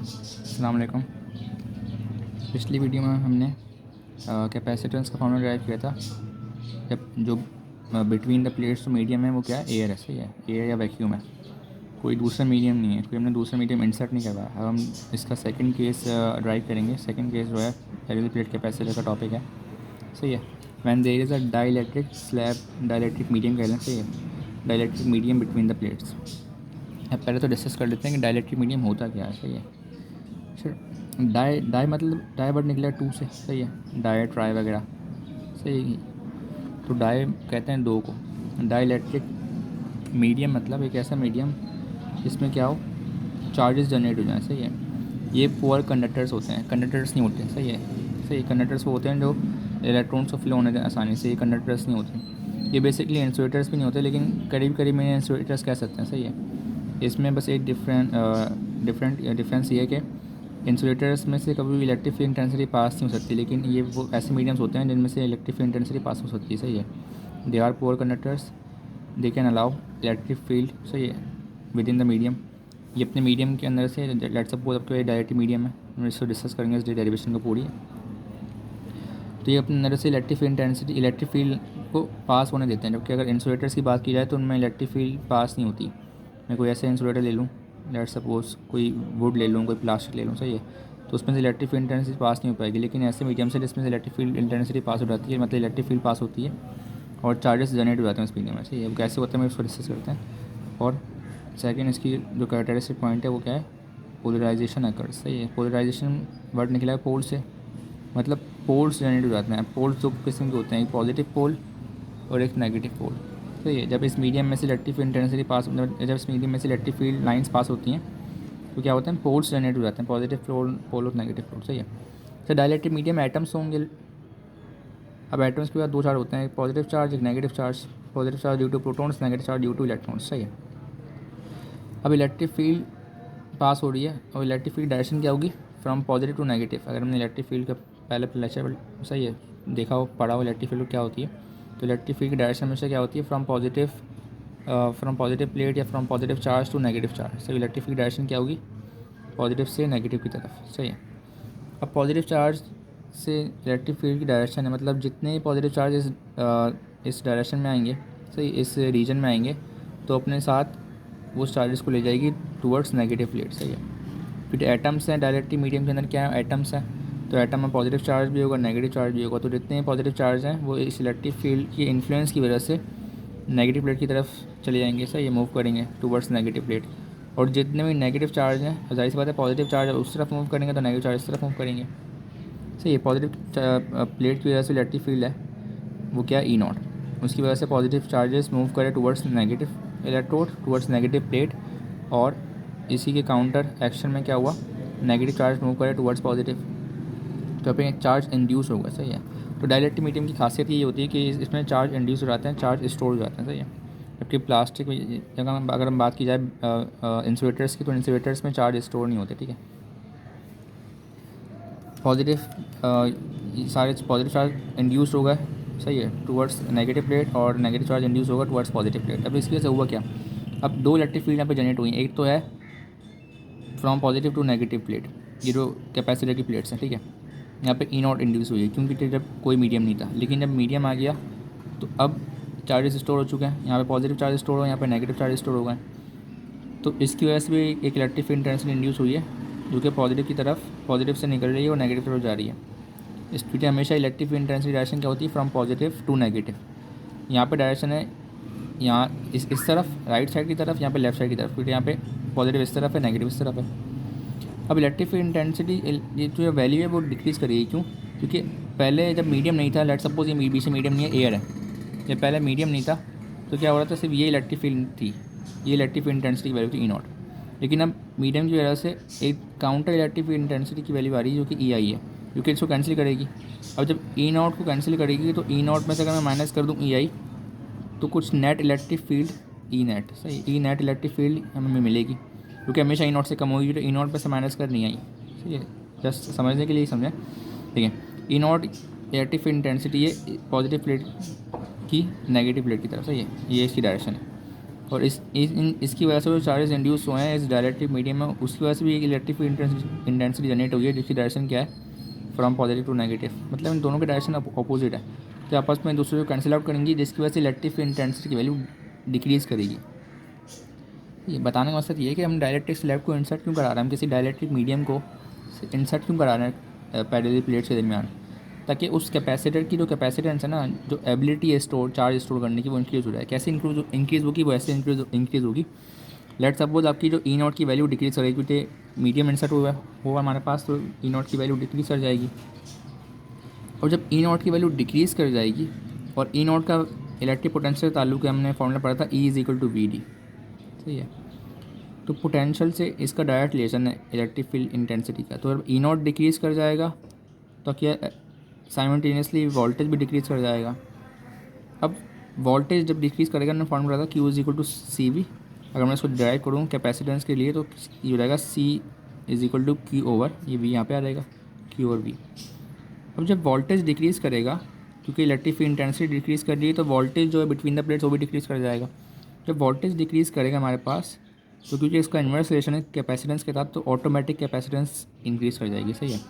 अस्सलाम वालेकुम। पिछली वीडियो में हमने कैपेसिटेंस का फॉर्मूला ड्राइव किया था। जब जो बिटवीन द प्लेट्स तो मीडियम है वो क्या है, एयर है। सही है, एयर या वैक्यूम है, कोई दूसरा मीडियम नहीं है, कोई हमने दूसरा मीडियम इंसर्ट नहीं करवाया। अब हम इसका सेकंड केस ड्राइव करेंगे। सेकंड केस जो है पैरेलल प्लेट कैपेसिटर का टॉपिक है। सही है, when there is a dielectric slab, dielectric medium कह लें। सही है, dielectric medium between the plates. अब पहले तो डिस्कस कर लेते हैं कि डाइलेक्ट्रिक मीडियम होता क्या है। सही है, सर डाई डाई मतलब डाई वर्ड निकला टू से। सही है, डाई ट्राई वगैरह। सही है, तो डाई कहते हैं दो को। डाई इलेक्ट्रिक मीडियम मतलब एक ऐसा मीडियम जिसमें क्या हो, चार्जेस जनरेट हो जाए। सही है, ये पुअर कंडक्टर्स होते हैं, कंडक्टर्स नहीं होते। सही है, सही, कंडक्टर्स वो होते हैं जो इलेक्ट्रॉन्स को फ्लो होने दें आसानी से। ये कंडक्टर्स नहीं होते, ये बेसिकली इंसुलेटर्स भी नहीं होते, लेकिन करीब करीब में इंसुलेटर्स कह सकते हैं। सही है, इसमें बस एक डिफरेंस ये है कि इंसुलेटर्स में से कभी भी इलेक्ट्रिक फील्ड इंटेंसिटी पास नहीं हो सकती, लेकिन ये वो ऐसे मीडियम्स होते हैं जिनमें से इलेक्ट्रिक फील्ड इंटेंसिटी पास हो सकती है। सही है, they are poor conductors, they can allow electric field. सही है, विद इन द मीडियम। ये अपने मीडियम के अंदर से, लेट्स सपोज आपके डायरेक्ट मीडियम है, हम इसको डिस्कस करेंगे इस डेरिवेशन को पूरी। तो ये अपने अंदर से electric field intensity, electric field को पास होने देते हैं। जबकि अगर इंसुलेटर्स की बात की जाए तो उनमें इलेक्ट्रिक फील्ड पास नहीं होती। मैं कोई ऐसा इंसुलेटर ले लूँ, लेट सपोज कोई वुड ले लूँ, कोई प्लास्टिक ले लूँ। सही है, तो उसमें से इलेक्ट्रिक फील्ड इंटेंसिटी पास नहीं हो पाएगी। लेकिन ऐसे मीडियम से जिसमें से इलेक्ट्रिक फील्ड इंटेंसिटी पास हो जाती है, मतलब इलेक्ट्रिक फील्ड पास होती है और चार्जेस जनरेट हो जाते हैं उस मीडियम में। सही है, वो कैसे होता है मैं उसको डिस्कस करते हैं। और सेकेंड इसकी जो कैरेक्टरिस्टिक पॉइंट है वो क्या है, पोलराइजेशन अकर्स। सही है, पोलराइजेशन वर्ड निकला है पोल से, मतलब पोल्स जनरेट हो जाते हैं। पोल्स दो किस्म के होते हैं, एक पॉजिटिव पोल और एक नेगेटिव पोल। तो ये जब इस मीडियम में से इलेक्ट्रिक फील्ड इंटेंसिटी पास, जब इस मीडियम में से इलेक्ट्रिक फील्ड लाइंस पास होती हैं तो क्या होते हैं, पोल्स जनरेट हो जाते हैं, पॉजिटिव पोल और नेगेटिव पोल। सही है, तो डाइलेक्ट्रिक मीडियम में एटम्स होंगे। अब एटम्स के बाद दो चार्ज होते हैं, एक पॉजिटिव चार्ज, एक negative charge. Positive charge due to protons, negative charge due to electrons. सही है, अब इलेक्ट्रिक फील्ड पास हो रही है और इलेक्ट्रिक फील्ड डायरेक्शन क्या होगी, फ्रॉम पॉजिटिव टू नेगेटिव। अगर हमने इलेक्ट्रिक फील्ड का पहले लेक्चर, सही है, देखा हो, पढ़ा हो इलेक्ट्रिक फील्ड क्या होती है, तो इलेक्ट्रिक फील्ड की डायरेक्शन हमेशा क्या होती है, फ्रॉम पॉजिटिव प्लेट या from positive charge to negative charge. So electric field direction क्या होगी, पॉजिटिव से नेगेटिव की तरफ। सही है, अब पॉजिटिव चार्ज से इलेक्ट्रिक फील्ड की डायरेक्शन है, मतलब जितने पॉजिटिव चार्ज इस डायरेक्शन में आएंगे, सही, इस रीजन में आएंगे, तो अपने साथ वो चार्जेस को ले जाएगी टूवर्ड्स नेगेटिव प्लेट। सही है, फिर एटम्स हैं डायरेक्टली मीडियम के अंदर, क्या है, एटम्स हैं, तो एटम में पॉजिटिव चार्ज भी होगा, नेगेटिव चार्ज भी होगा। तो जितने पॉजिटिव चार्ज हैं वो इस इलेक्ट्रिक फील्ड की इन्फ्लुएंस की वजह से नेगेटिव प्लेट की तरफ चले जाएंगे। सही, ये मूव करेंगे टूवर्ड्स नेगेटिव प्लेट। और जितने भी नेगेटिव चार्ज हैं, जाहिर सी बात है पॉजिटिव चार्ज उस तरफ मूव करेंगे तो नेगेटिव चार्ज इस तरफ मूव करेंगे। सही है, पॉजिटिव प्लेट की वजह से इलेक्ट्रिक फील्ड है वो क्या है, ई नॉट, उसकी वजह से पॉजिटिव चार्जेस मूव करें towards negative electrode, towards negative plate, और इसी के काउंटर एक्शन में क्या हुआ, नेगेटिव चार्ज मूव करे टुवर्ड्स पॉजिटिव, तो पे चार्ज इंड्यूस होगा। सही है, तो डाइलेक्ट्रिक मीडियम की खासियत ये होती है कि इसमें चार्ज इंड्यूस हो जाते हैं, चार्ज स्टोर हो जाते हैं। सही है, जबकि प्लास्टिक अगर हम बात की जाए इंसुलेटर्स की, तो इंसुलेटर्स में चार्ज स्टोर नहीं होते। ठीक है, पॉजिटिव सारे पॉजिटिव चार्ज इंड्यूस होगा, सही है, टुवर्ड्स नेगेटिव प्लेट, और नेगेटिव चार्ज इंड्यूस होगा टुवर्ड्स पॉजिटिव प्लेट। अब इसकी वजह से हुआ क्या, अब दो इलेक्ट्रिक फील्ड यहाँ पे जनरेट हुई हैं। एक तो है from positive to negative plate, ये जो कैपेसिटर की प्लेट्स हैं। ठीक है, यहाँ पे ई नॉट इंड्यूस हुई है क्योंकि जब कोई मीडियम नहीं था, लेकिन जब मीडियम आ गया तो अब चार्जेस स्टोर हो चुके हैं। यहाँ पे पॉजिटिव चार्ज स्टोर हो, यहाँ पे नेगेटिव चार्ज स्टोर हो गए। तो इसकी वजह से भी एक इलेक्ट्रिक फील्ड इंटेंसिटी इंड्यूस हुई है, जो कि पॉजिटिव की तरफ, पॉजिटिव से निकल रही है और नेगेटिव तरफ जा रही है। इस क्योंकि हमेशा इलेक्ट्रिक फील्ड इंटेंसिटी डायरेक्शन क्या होती है, फ्रॉम पॉजिटिव टू नेगेटिव। यहाँ पे डायरेक्शन है, यहाँ इस तरफ राइट साइड की तरफ, यहाँ पे लेफ्ट साइड की तरफ, क्योंकि यहाँ पे पॉजिटिव इस तरफ है, नेगेटिव इस तरफ है। अब इलेक्ट्रिक फील्ड इंटेंसिटी ये जो वैल्यू है वो डिक्रीज़ करेगी। क्यों, क्योंकि पहले जब मीडियम नहीं था, लेट सपोज ये बीच में मीडियम नहीं है, एयर है, जब पहले मीडियम नहीं था तो क्या हो रहा था, सिर्फ ये इलेक्ट्रिक फील्ड थी, ये इलेक्ट्रिक फील्ड इंटेंसिटी की वैल्यू थी ई नॉट। लेकिन अब मीडियम की वजह से एक काउंटर इलेक्ट्रिक फील्ड इंटेंसिटी की वैल्यू आ रही है, जो कि ई आई है, जो कि इसको कैंसिल करेगी। अब जब ई नॉट को कैंसिल करेगी तो ई नॉट में से अगर मैं माइनस कर दूँ ई आई, तो कुछ net electric field E net, सही, ई नेट इलेक्ट्रिक फील्ड हमें मिलेगी, क्योंकि हमेशा ई नॉट से कम होगी, तो ई नॉट पर से माइनस कर नहीं आई। सही है, जस्ट समझने के लिए समझें। ठीक है, ई नॉट इलेक्ट्रिक फील्ड इंटेंसिटी है पॉजिटिव प्लेट की नेगेटिव प्लेट की तरफ। सही है, ये इसकी डायरेक्शन है। और इसकी वजह से जो चार्जेस इंड्यूस हुए हैं इस डायरेक्टिव मीडियम में, उसकी वजह से भी एक इलेक्ट्रिक फील्ड इंटेंसिटी जनरेट हुई है, जिसकी डायरेक्शन क्या है, फ्रॉम पॉजिटिव टू नेगेटिव, मतलब इन दोनों के डायरेक्शन अपोजिट है, तो आपस में दूसरे को कैंसिल आउट करेंगी, जिसकी वजह से इलेक्ट्रिक फील्ड इंटेंसिटी की वैल्यू डिक्रीज़ करेगी। ये बताने का मकसद ये है कि हम डायलेक्ट्रिक स्लैब को इंसर्ट क्यों करा रहे हैं, हम किसी डायलेक्ट्रिक मीडियम को इंसर्ट क्यों करा रहे हैं पैरेलल प्लेट्स के दरमियान, ताकि उस कैपेसिटर की जो कैपेसिटेंस है ना, जो एबिलिटी है स्टोर चार्ज स्टोर करने की, वो इंक्रीज़ हो जाए। कैसे इंक्रीज़ होगी, वो ऐसे इंक्रीज़ होगी। लेट सपोज आपकी जो ई नॉट की वैल्यू डिक्रीज़ करेगी, क्योंकि मीडियम इंसर्ट हुआ हमारे पास, तो ई नॉट की वैल्यू डिक्रीज़ कर जाएगी। और जब ई नॉट की वैल्यू डिक्रीज़ कर जाएगी, और ई नॉट का इलेक्ट्रिक पोटेंशियल ताल्लुक हमने फॉर्मूला पढ़ा था, E is equal to V D, सही है। तो पोटेंशियल से इसका डायरेक्ट रिलेशन है इलेक्ट्रिक फील्ड इंटेंसिटी का। तो जब ई नॉट डिक्रीज़ कर जाएगा तो क्या साइमल्टेनियसली वोल्टेज भी डिक्रीज़ कर जाएगा। अब वोल्टेज जब डिक्रीज़ करेगा, मैंने फॉर्मूला था Q is equal to C V, अगर मैं इसको ड्राइव करूँ कैपेसिटेंस के लिए, तो ये हो जाएगा C is equal to Q over, ये वी यहाँ पे आ जाएगा, क्यू और वी। अब जब वोल्टेज डिक्रीज़ करेगा, क्योंकि इलेक्ट्रिक फील्ड इंटेंसिटी डिक्रीज़ कर रही है, तो वोल्टेज जो है बिटवीन द प्लेट्स वो भी डिक्रीज़ कर जाएगा। जब वोल्टेज डिक्रीज़ करेगा हमारे पास, तो क्योंकि इसका इन्वर्स रिलेशन है कैपेसिटेंस के साथ, तो ऑटोमेटिक कैपेसिटेंस इंक्रीज़ कर जाएगी, सही है।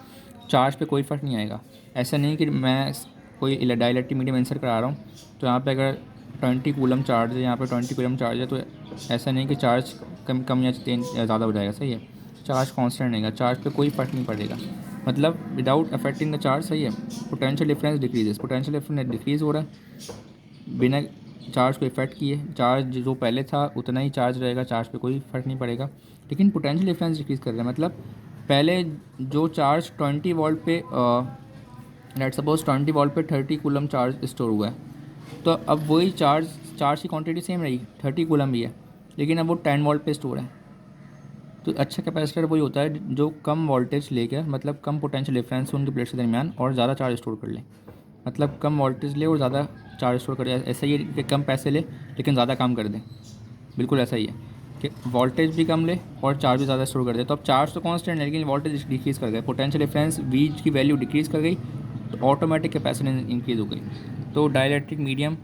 चार्ज पे कोई फ़र्क नहीं आएगा। ऐसा नहीं कि मैं कोई डाइलेक्ट्रिक मीडियम इंसर्ट करा रहा हूँ, तो यहाँ पे अगर 20 कूलम चार्ज है, यहाँ पे 20 कूलम चार्ज है, तो ऐसा नहीं कि चार्ज कम या ज़्यादा हो जाएगा, सही है। चार्ज कांस्टेंट रहेगा, चार्ज पे कोई फ़र्क नहीं पड़ेगा, मतलब विदाउट अफेक्टिंग द चार्ज, सही है। Potential difference decreases, potential difference decrease हो रहा है बिना चार्ज को इफेक्ट किए। चार्ज जो पहले था उतना ही चार्ज रहेगा, चार्ज पे कोई फ़र्क नहीं पड़ेगा, लेकिन पोटेंशियल डिफरेंस डिक्रीज़ कर रहा है। मतलब पहले जो चार्ज 20 वोल्ट पे लेट सपोज 20 वोल्ट पे 30 कूलम चार्ज स्टोर हुआ है, तो अब वही चार्ज की क्वांटिटी सेम रहेगी, 30 कूलम भी है, लेकिन अब वो 10 वोल्ट पे स्टोर है। तो अच्छा कैपेसिटर वही होता है जो कम वोल्टेज लेकर, मतलब कम पोटेंशियल डिफरेंस उनके प्लेट्स के दरमियान, और ज़्यादा चार्ज स्टोर कर ले, मतलब कम वोल्टेज ले और ज़्यादा चार्ज स्टोर कर। ऐसा ही है कि कम पैसे ले लेकिन ज़्यादा काम कर दे, बिल्कुल ऐसा ही है कि वोल्टेज भी कम ले और चार्ज भी ज़्यादा स्टोर कर दे। तो अब चार्ज तो कांस्टेंट है, लेकिन वोल्टेज डिक्रीज़ कर गए, पोटेंशियल डिफरेंस वी की वैल्यू डिक्रीज़ कर गई, तो ऑटोमेटिक कैपेसिटेंस इंक्रीज़ हो गई। तो डाइलेक्ट्रिक मीडियम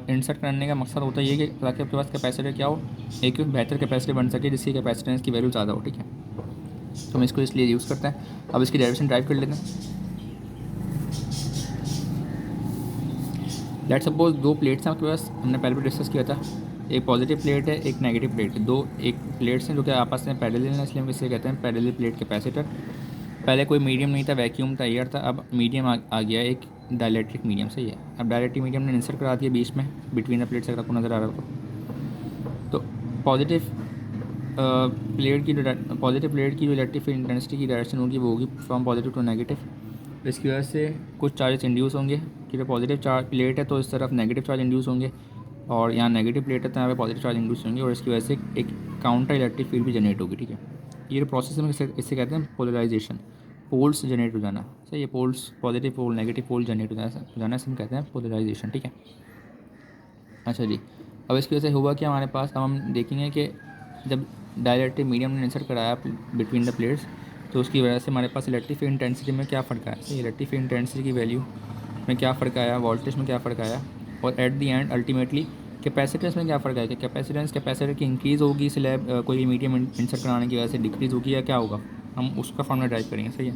इंसर्ट करने का मकसद होता है ये कि ताकि आपके पास कैपेसिटर क्या हो, एक बेहतर कैपेसिटर बन सके, जिसकी कैपेसिटेंस की वैल्यू ज़्यादा हो, ठीक है। तो हम इसको इसलिए यूज़ करते हैं। अब इसकी डायरेक्शन ड्राइव कर लेते हैं। लेट सपोज दो प्लेट्स हैं आपके पास, हमने पहले भी डिस्कस किया था, एक पॉजिटिव प्लेट है, एक नेगेटिव प्लेट है। एक प्लेट्स हैं जो कि आपस में पैरेलल हैं, इसलिए हम इसे कहते हैं पैरेलल प्लेट कैपेसिटर। पहले कोई मीडियम नहीं था, वैक्यूम था, एयर था, अब मीडियम आ गया है, एक डाइलेक्ट्रिक मीडियम, सही है। अब डाइलेक्ट्रिक मीडियम ने इंसर्ट करा दिया बीच में, बिटवीन द प्लेट्स, अगर आपको नज़र आ रहा हो तो पॉजिटिव प्लेट की जो इलेक्ट्रिक फील्ड इंटेंसिटी की डायरेक्शन होगी वो होगी फ्रॉम पॉजिटिव टू नेगेटिव। इसकी वजह से कुछ चार्जेस इंड्यूस होंगे, क्योंकि पॉजिटिव चार्ज प्लेट है तो इस तरफ नेगेटिव चार्ज इंड्यूस होंगे, और यहाँ नेगेटिव प्लेट है तो यहाँ पे पॉजिटिव चार्ज इंड्यूस होंगे, और इसकी वजह से एक काउंटर इलेक्ट्रिक फील्ड भी जनरेट होगी, ठीक है। ये जो प्रोसेस है इससे कहते हैं पोलराइजेशन, पोल्स जनरेट हो जाना, सही है। Poles, positive pole negative pole generate हो जाना से हम कहते हैं पोलराइजेशन, ठीक है। अच्छा जी, अब इसकी वजह से हुआ क्या हमारे पास, अब हम देखेंगे कि जब डाइलेक्ट्रिक मीडियम ने इंसर्ट कराया बिटवीन द प्लेट्स, तो उसकी वजह से हमारे पास इलेक्ट्रिक फील्ड इंटेंसिटी में क्या फ़र्क आया, सही। इलेक्ट्रिक फील्ड इंटेंसिटी की वैल्यू में क्या फ़र्क आया, वोल्टेज में क्या फ़र्क आया, और at the and ultimately capacitance में क्या फ़र्क आया कि कैपेसिटर की इंक्रीज़ होगी स्लैब कोई मीडियम इंसर्ट कराने की वजह से, डिक्रीज़ होगी, या क्या होगा, हम उसका फॉर्मूला ड्राइव करेंगे, सही है।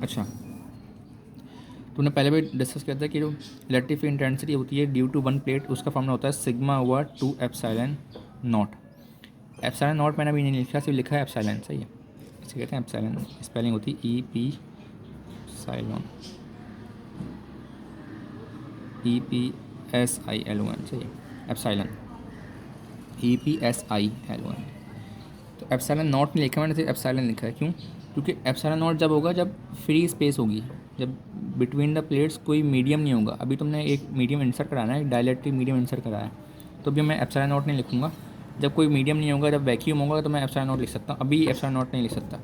अच्छा, तुमने पहले भी डिस्कस किया था कि जो इलेक्ट्रिक फील्ड इंटेंसिटी होती है ड्यू टू वन प्लेट, उसका फॉर्मूला होता है sigma over 2 epsilon not. Epsilon not मैंने अभी नहीं लिखा, सिर्फ लिखा है एप्सिलॉन, सही है। इसे कहते हैं एप्सिलॉन, स्पेलिंग होती है EPSILON, सही है, एप्सिलॉन, EPSILON। तो एप्सिलॉन नॉट नहीं लिखा मैंने, सिर्फ एप्सिलॉन लिखा है, क्यों? क्योंकि एप्सिलॉन नॉट जब होगा जब फ्री स्पेस होगी, जब बिटवीन द प्लेट्स कोई मीडियम नहीं होगा। अभी तुमने एक मीडियम इंसर्ट कराना है, एक डाइलेक्ट्रिक मीडियम इंसर्ट कराया है, तो अभी मैं एप्सिलॉन नॉट नहीं लिखूँगा। जब कोई मीडियम नहीं होगा, जब वैक्यूम होगा, तो मैं एप्सिलॉन नॉट लिख सकता हूँ, अभी एप्सिलॉन नॉट नहीं लिख सकता।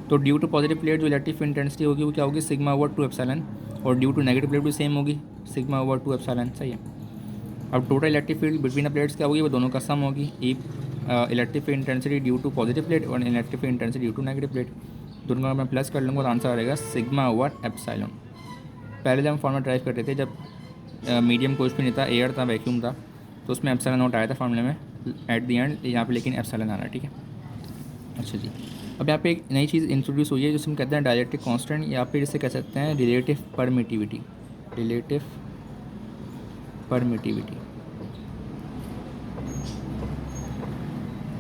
तो ड्यू टू पॉजिटिव प्लेट जो इलेक्ट्रिक फील्ड इंटेंसिटी होगी वो क्या होगी, सिग्मा ओवर 2 एप्सिलॉन, और ड्यू टू नेगेटिव प्लेट भी सेम होगी, सिग्मा ओवर 2 एप्सिलॉन, सही है। अब total electric field between the plates क्या होगी, वो दोनों का सम होगी, electric field intensity due to positive plate और electric field intensity due to negative plate, दोनों का मैं प्लस कर लूँगा तो आंसर आ जाएगा सिग्मा ओवर एप्सिलॉन। पहले जब हम फॉर्मूला ड्राइव करते थे, जब मीडियम कुछ भी नहीं था, एयर था, वैक्यूम था, तो उसमें एप्सिलॉन नॉट आया था फॉर्मूले में एट द एंड, यहाँ पे लेकिन एप्सिलॉन आ रहा है, ठीक है। अच्छा जी, अब यहाँ पे एक नई चीज़ इंट्रोड्यूस हुई है जिसे हम कहते हैं डायलेक्ट्रिक कांस्टेंट, या फिर इसे कह सकते हैं रिलेटिव परमिटिविटी। Relative permittivity.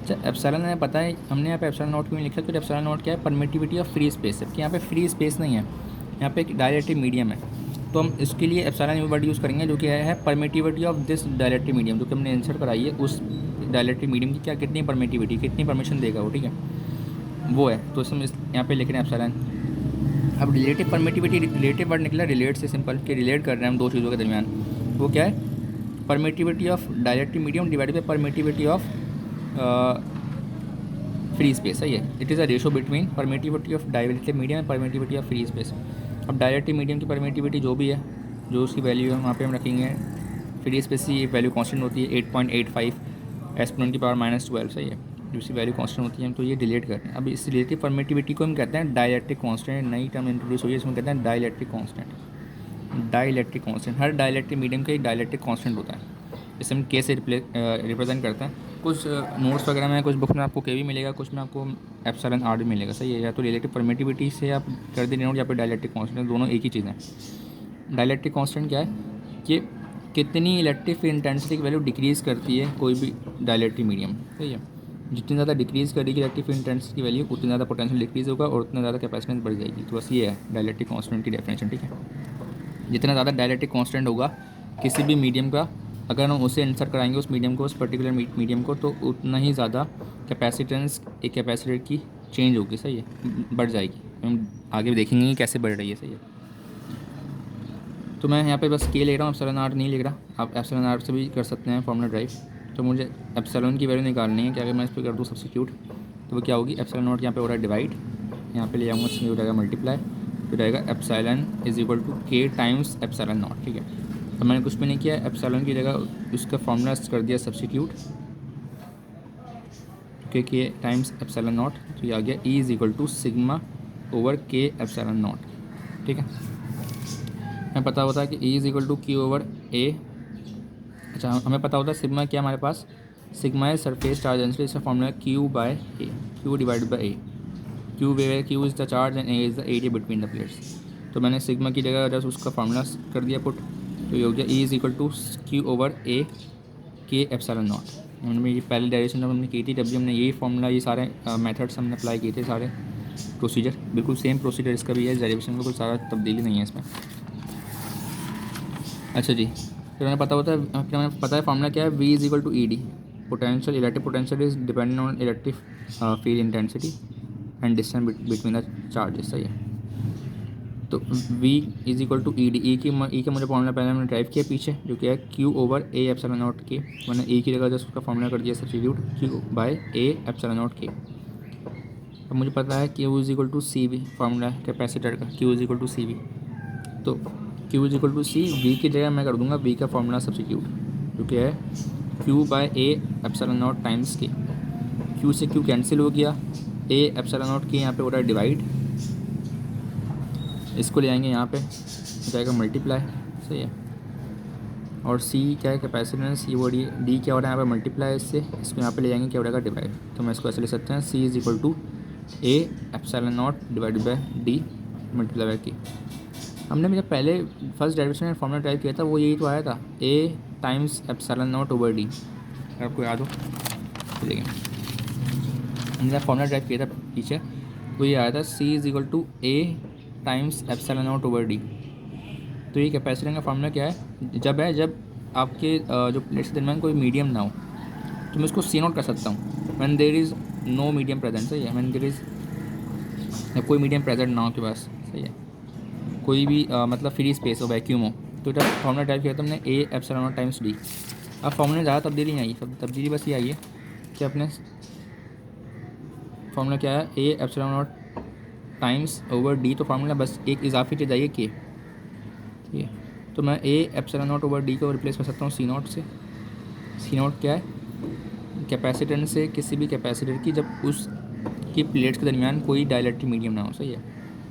अच्छा, एप्सिलॉन हमें पता है, हमने यहाँ पे एप्सिलॉन नॉट क्यों लिखा, क्योंकि एप्सिलॉन नॉट क्या है, परमिटिविटी ऑफ फ्री स्पेस है, कि यहाँ पे फ्री स्पेस नहीं है, यहाँ पे एक डायलेक्ट्रिक मीडियम है। तो हम इसके लिए एप्सिलॉन वर्ड यूज़ करेंगे जो कि है permittivity of this dielectric medium, जो कि हमने आंसर कराई है उस डायलेक्ट्रिक मीडियम की क्या कितनी परमिटिविटी, कितनी परमिशन देगा वो, ठीक है, वो है। तो हम इस यहाँ पे लिख रहे हैं एप्सिलॉन। अब रिलेटिव परमिटिविटी, रिलेटिव वर्ड निकला रिलेट से, सिंपल कि रिलेट कर रहे हैं हम दो चीज़ों के दरमियान। वो क्या है, permittivity of dielectric medium divided by permittivity of free space है ये। It is a ratio between permittivity of dielectric medium and permittivity of free space. अब डायलेक्ट्रिक मीडियम की परमिटिविटी जो भी है, जो उसकी वैल्यू है वहाँ पे हम रखेंगे, फ्री स्पेस की वैल्यू कांस्टेंट होती है 8.85 एक्सपोनेंट की पावर -12, सही है, जो उसकी वैल्यू कांस्टेंट होती है, हम तो ये डिलीट करते हैं। अब इस रिलेटिव परमिटिविटी को हम कहते हैं डायलेक्ट्रिक कांस्टेंट, नई टर्म इंट्रोड्यूस हुई है इसमें कहते हैं डायलेक्ट्रिक कांस्टेंट। डायलेक्ट्रिक कांस्टेंट, हर डायलेक्ट्रिक मीडियम का एक डायलेक्ट्रिक कांस्टेंट होता है, इसे हम के से रिप्रेजेंट करते हैं। कुछ नोट्स वगैरह में, कुछ बुक में आपको के भी मिलेगा, कुछ में आपको एप्सिलॉन आर भी मिलेगा, सही है। या तो रिलेटिव परमिटिविटी से आप कर दे नोट, या फिर डायलेक्ट्रिक कांस्टेंट, दोनों एक ही चीज़ है। डायलेक्ट्रिक कांस्टेंट क्या है कि कितनी इलेक्ट्रिक इंटेंसिटी की वैल्यू डिक्रीज़ करती है कोई भी डायलेक्ट्रिक मीडियम, सही है। जितनी ज़्यादा डिक्रीज़ करेगी इलेक्ट्रिक इंटेंसिटी की वैल्यू, उतनी ज़्यादा पोटेंशियल डिक्रीज़ होगा और उतना ज़्यादा कैपेसिटेंस बढ़ जाएगी। तो बस ये है डायलेक्ट्रिक कांस्टेंट की डेफिनेशन, ठीक है। जितना ज़्यादा डायलेक्ट्रिक कांस्टेंट होगा किसी भी मीडियम का, अगर हम उसे आंसर कराएंगे उस मीडियम को, उस पर्टिकुलर मीडियम को, तो उतना ही ज़्यादा कैपेसिटेंस एक कैपेसिटर की चेंज होगी, सही है, बढ़ जाएगी। हम आगे भी देखेंगे कि कैसे बढ़ रही है, सही है। तो मैं यहाँ पे बस के ले रहा हूँ, एप्सिलॉन आर नहीं लिख रहा। आप एप्सिलॉन आर से भी कर सकते हैं फॉर्मूला ड्राइव। तो मुझे एप्सिलॉन की वैल्यू निकालनी है कि अगर मैं इस पर कर दूँ सब्स्टिट्यूट, तो वो क्या होगी, एप्सिलॉन नॉट यहाँ पे हो रहा है डिवाइड, यहाँ पे ले आऊँगा, इसमें हो जाएगा मल्टीप्लाई, तो रहेगा एप्सिलॉन इज इक्वल टू के टाइम्स एप्सिलॉन नॉट, ठीक है। तो मैंने कुछ भी नहीं किया, एप्सिलॉन की जगह उसका फॉर्मूला कर दिया सब्स्टिट्यूट, के टाइम्स एप्सिलॉन नॉट, तो ये आ गया E is equal to sigma over K epsilon naught, ठीक है। हमें पता होता है कि E is equal to Q over A. अच्छा, हमें पता होता है सिग्मा क्या, हमारे पास सिग्मा है सरफेस चार्ज डेंसिटी, इसका formula Q by A, Q divide by A, Q is the charge and A is the area between the plates. तो मैंने सिग्मा की जगह जस्ट उसका फॉर्मूला कर दिया पुट, तो ये हो गया E is equal to Q over A K epsilon not. हमने ये पहले डायरेक्शन जब हमने की थी, तब भी हमने यही फॉर्मूला, ये सारे मेथड्स हमने अप्लाई किए थे, सारे प्रोसीजर बिल्कुल सेम प्रोसीजर इसका भी है, डेरिवेशन में कोई सारा तब्दीली नहीं है इसमें। अच्छा जी, फिर हमें पता होता है, फिर हमें पता है फॉर्मूला क्या है, V is equal to E D, potential electric potential is dependent on electric field intensity and distance between the charges, सही है। तो v is equal to E D, E का मुझे फॉर्मूला पहले हमने ड्राइव किया पीछे, जो कि है क्यू ओवर ए एप्सिलॉन नॉट के, मैंने ए की जगह जस्ट उसका फॉर्मूला कर दिया substitute, Q by A epsilon naught K. अब मुझे पता है Q is equal to C V, formula है कैपेसिटर का, Q is equal to C V. तो Q is equal to C, V की जगह मैं कर दूंगा वी का फॉर्मूला सब्स्टिट्यूट, जो कि है Q by A epsilon naught times K. Q से क्यू कैंसिल हो गया, ए एप्सिलॉन नॉट के यहाँ पे हो रहा है डिवाइड, इसको ले आएंगे यहाँ पे हो जाएगा मल्टीप्लाई, सही है। और सी क्या है कैपेसिटेंस, ये वो डी क्या हो रहा है यहाँ पे मल्टीप्लाई, इससे इसको यहाँ पे ले जाएंगे क्या हो जाएगा डिवाइड। तो मैं इसको ऐसे ले सकते हैं, C is equal to A epsilon naught divide by D multiply by K. हमने जब पहले फर्स्ट डेरिवेशन में फॉर्मूला टाइप किया था, वो यही तो आया था, A times epsilon naught over D, अगर आपको याद हो तो देखिए हमने फॉर्मूला टाइप किया था पीछे, वो ये आया था, C is equal to A times epsilon naught over D. तो ये कैपेसिटर का फार्मूला क्या है, जब आपके जो प्लेट्स के दरमियान कोई मीडियम ना हो, तो मैं इसको सी नोट कर सकता हूँ, when there is no medium present, सही है, व्हेन देयर इज़ कोई मीडियम प्रेजेंट ना हो के पास, सही है, कोई भी मतलब फ्री स्पेस हो, वैक्यूम हो। तो जब फॉर्मूला टाइप किया तो हमने ए एप्सिलॉन नॉट टाइम्स डी। अब फॉर्मूले ज़्यादा तब्दीली नहीं आई, तब्दीली बस ये आई है कि अपने फॉर्मूला क्या है, ए epsilon naught times over D, तो फार्मूला बस एक इजाफी चीज़ आई के, ठीक है। तो मैं ए एप्सिलॉन नॉट ओवर डी को रिप्लेस कर सकता हूँ सी नॉट से। सी नॉट क्या है, कैपेसिटेंस से किसी भी कैपेसिटर की जब उस की प्लेट्स के दरमियान कोई डायलेक्ट्रिक मीडियम ना हो, सही है।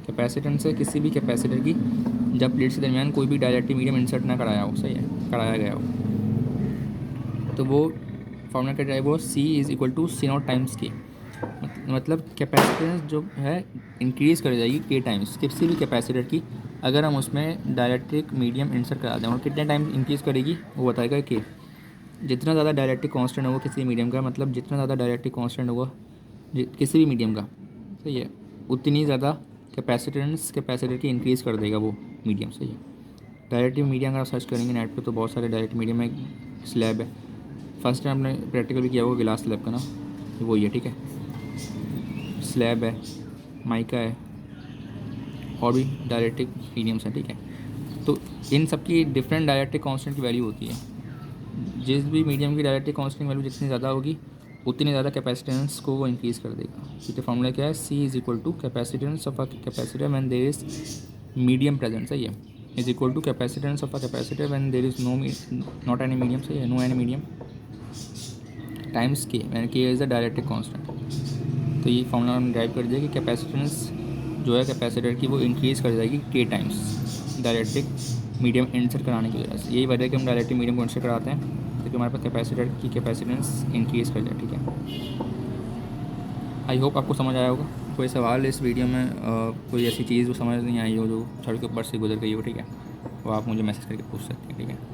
कैपेसिटेंस से किसी भी कैपेसिटर की जब प्लेट्स के दरमियान कोई भी डायलेक्ट्रिक मीडियम इंसर्ट ना कराया हो, सही है, कराया गया हो। तो वो फॉर्मूला क्या ड्राइव हुआ, C is equal to C naught times K. मतलब कैपेसिटेंस जो है इंक्रीज़ कर जाएगी K टाइम्स किसी भी कैपेसिटर की, अगर हम उसमें डायरेक्ट्रिक मीडियम इंसर्ट करा दें। और कितने टाइम इंक्रीज़ करेगी वो बताएगा K। जितना ज़्यादा डायरेक्ट्रिक कांस्टेंट होगा किसी मीडियम का, मतलब जितना ज़्यादा डायरेक्ट्रिक कांस्टेंट होगा किसी भी मीडियम का, सही है, उतनी ज़्यादा कैपेसिटर की इंक्रीज़ कर देगा वो मीडियम, सही है। डायरेक्टिव मीडियम अगर आप सर्च करेंगे नेट पे तो बहुत सारे डायरेक्ट मीडियम में स्लैब है। फर्स्ट टाइम हमने प्रैक्टिकल भी किया होगा गिलास स्लैब का ना, वही है, ठीक है। स्लैब है, माइका है, और भी डायरेक्टिक मीडियम्स हैं, ठीक है। तो इन सब की डिफरेंट डायरेक्टिक कांस्टेंट की वैल्यू होती है। जिस भी मीडियम की डायरेक्टिक कांस्टेंट वैल्यू जितनी ज़्यादा होगी उतनी ज़्यादा कैपेसिटेंस को वो इंक्रीज़ कर देगा। ठीक है, फॉर्मूला क्या है, C is equal to capacitance of a capacitor when there is medium present, सही है, is equal to capacitance of a capacitor when there is not any medium, सही है, no any medium, times K when K is the dielectric constant. तो ये formula हम drive कर दिया कि कैपेसिटेंस जो है कैपेसिटर की वो इंक्रीज़ कर जाएगी K टाइम्स डायरेक्टिक मीडियम इंसर्ट कराने की वजह से। यही वजह है कि हम डायरेक्टिक मीडियम को इंसर्ट कराते हैं ताकि हमारे पास कैपेसिटर की कैपेसिटेंस इंक्रीज़ कर जाए, ठीक है। आई होप आपको समझ आया होगा। कोई सवाल इस वीडियो में कोई ऐसी चीज़ जो समझ नहीं आई हो, जो सड़क के ऊपर से गुजर गई हो, ठीक है, वो आप मुझे मैसेज करके पूछ सकते हैं, ठीक है।